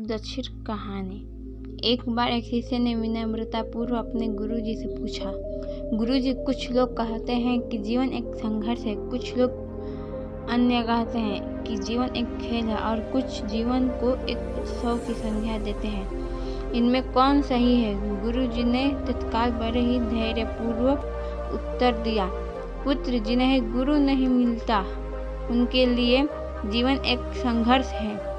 गुरुदक्षिण कहानी। एक बार एक शिष्य ने विनम्रतापूर्वक अपने गुरुजी से पूछा, गुरुजी, कुछ लोग कहते हैं कि जीवन एक संघर्ष है, कुछ लोग अन्य कहते हैं कि जीवन एक खेल है और कुछ जीवन को एक उत्सव की संज्ञा देते हैं। इनमें कौन सही है? गुरुजी ने तत्काल बड़े ही धैर्यपूर्वक उत्तर दिया, पुत्र, जिन्हें गुरु नहीं मिलता उनके लिए जीवन एक संघर्ष है,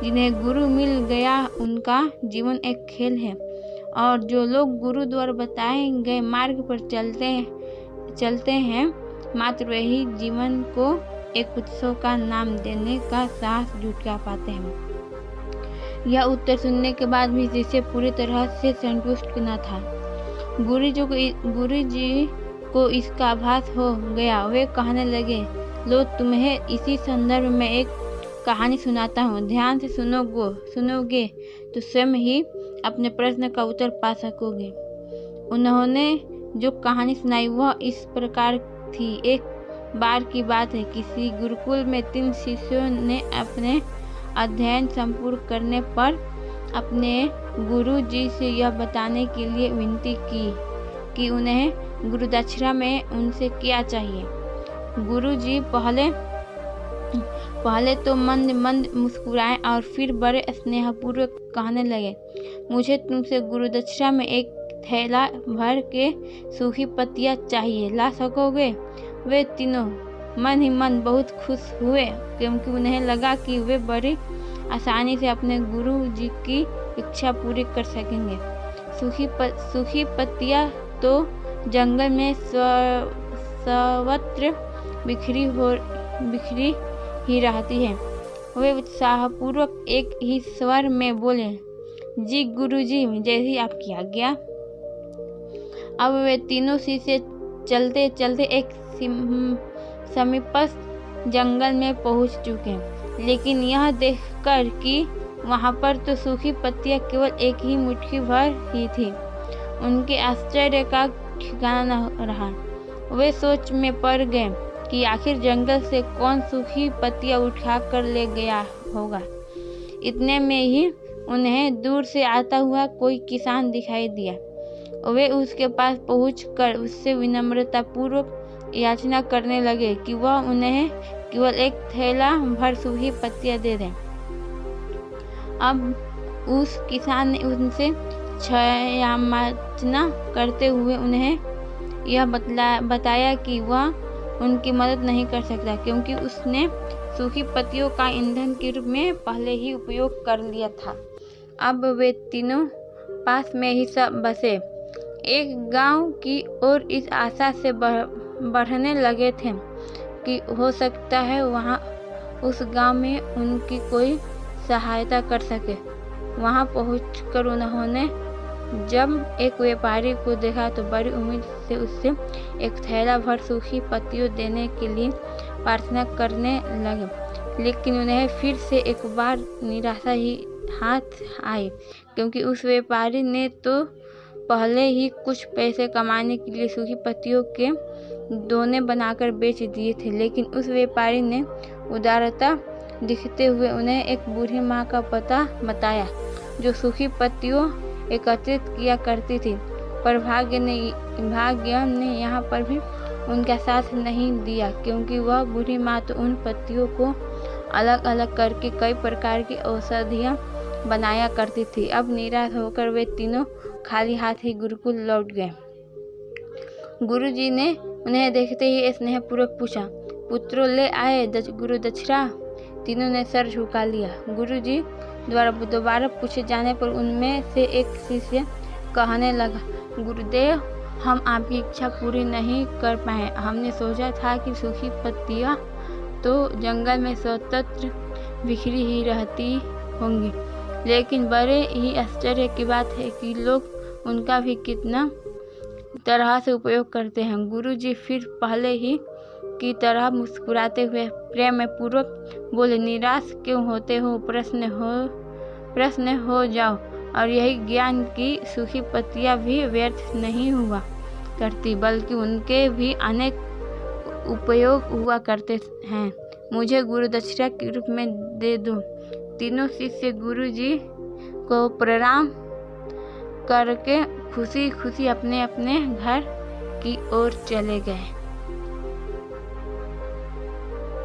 जिन्हें गुरु मिल गया उनका जीवन एक खेल है, और जो लोग गुरु द्वारा बताए गए मार्ग पर चलते हैं मात्र वही जीवन को एक उत्सव का नाम देने का साहस जुटा पाते हैं। यह उत्तर सुनने के बाद भी शिष्य पूरी तरह से संतुष्ट न था। गुरुजी को इसका आभास हो गया। वे कहने लगे, लो, तुम्हें इसी संदर्भ में एक कहानी सुनाता हूँ। ध्यान से सुनोगे तो स्वयं ही अपने प्रश्न का उत्तर पा सकोगे। उन्होंने जो कहानी सुनाई वह इस प्रकार थी। एक बार की बात है, किसी गुरुकुल में 3 शिष्यों ने अपने अध्ययन संपूर्ण करने पर अपने गुरु जी से यह बताने के लिए विनती की कि उन्हें गुरुदक्षिणा में उनसे क्या चाहिए। गुरु जी पहले तो मंद मंद मुस्कुराए और फिर बड़े स्नेहपूर्वक कहने लगे, मुझे तुमसे गुरुदक्षिणा में एक थैला भर के सूखी पत्तियां चाहिए, ला सकोगे? वे तीनों मन ही मन बहुत खुश हुए, क्योंकि उन्हें लगा कि वे बड़ी आसानी से अपने गुरु जी की इच्छा पूरी कर सकेंगे। सूखी पत्तियां तो जंगल में सर्वत्र बिखरी ही रहती है। वे उत्साहपूर्वक एक ही स्वर में बोले, जी गुरुजी, जैसी आपकी आज्ञा। अब वे तीनों शिष्य चलते चलते एक समीपस्थ जंगल में पहुंच चुके, लेकिन यह देखकर कि वहां पर तो सूखी पत्तियां केवल एक ही मुट्ठी भर ही थी, उनके आश्चर्य का ठिकाना न रहा। वे सोच में पड़ गए कि आखिर जंगल से कौन सूखी पत्तियां उठा कर ले गया होगा। इतने में ही उन्हें दूर से आता हुआ कोई किसान दिखाई दिया। वे उसके पास पहुंचकर उससे विनम्रतापूर्वक याचना करने लगे कि वह उन्हें केवल एक थैला भर सूखी पत्तियां दे दें। अब उस किसान ने उनसे क्षमायाचना करते हुए उन्हें यह बताया कि वह उनकी मदद नहीं कर सकता, क्योंकि उसने सूखी पत्तियों का ईंधन के रूप में पहले ही उपयोग कर लिया था। अब वे तीनों पास में ही सब बसे एक गांव की ओर इस आशा से बढ़ने लगे थे कि हो सकता है वहां उस गांव में उनकी कोई सहायता कर सके। वहां पहुंचकर उन्होंने जब एक व्यापारी को देखा तो बड़ी उम्मीद से उससे एक थैला भर सूखी पत्तियों देने के लिए प्रार्थना करने लगे, लेकिन उन्हें फिर से एक बार निराशा ही हाथ आई, क्योंकि उस व्यापारी ने तो पहले ही कुछ पैसे कमाने के लिए सूखी पत्तियों के दोने बनाकर बेच दिए थे। लेकिन उस व्यापारी ने उदारता दिखते हुए उन्हें एक बूढ़ी माँ का पता बताया, जो सूखी पत्तियों एकत्रित किया करती थी, पर भाग्य ने यहाँ पर भी उनका साथ नहीं दिया, क्योंकि वह बूढ़ी माँ तो उन पत्तियों को अलग अलग करके कई प्रकार की औषधियाँ बनाया करती थी। अब निराश होकर वे तीनों खाली हाथ ही गुरुकुल लौट गए। गुरुजी ने उन्हें देखते ही स्नेहपूर्वक पूछा, पुत्रों, ले आए गुरुदक्षिणा? तीनों ने सर झुका लिया। गुरुजी द्वारा दोबारा पूछे जाने पर उनमें से एक शिष्य कहने लगा, गुरुदेव, हम आपकी इच्छा पूरी नहीं कर पाए। हमने सोचा था कि सूखी पत्तियां तो जंगल में स्वतंत्र बिखरी ही रहती होंगी, लेकिन बड़े ही आश्चर्य की बात है कि लोग उनका भी कितना तरह से उपयोग करते हैं। गुरुजी फिर पहले ही की तरह मुस्कुराते हुए प्रेम पूर्वक बोले, निराश क्यों होते हो? प्रश्न हो जाओ, और यही ज्ञान की सूखी पत्तियां भी व्यर्थ नहीं हुआ करती, बल्कि उनके भी अनेक उपयोग हुआ करते हैं। मुझे गुरुदक्षिणा के रूप में दे दो। तीनों शिष्य गुरुजी को प्रणाम करके खुशी खुशी अपने अपने घर की ओर चले गए।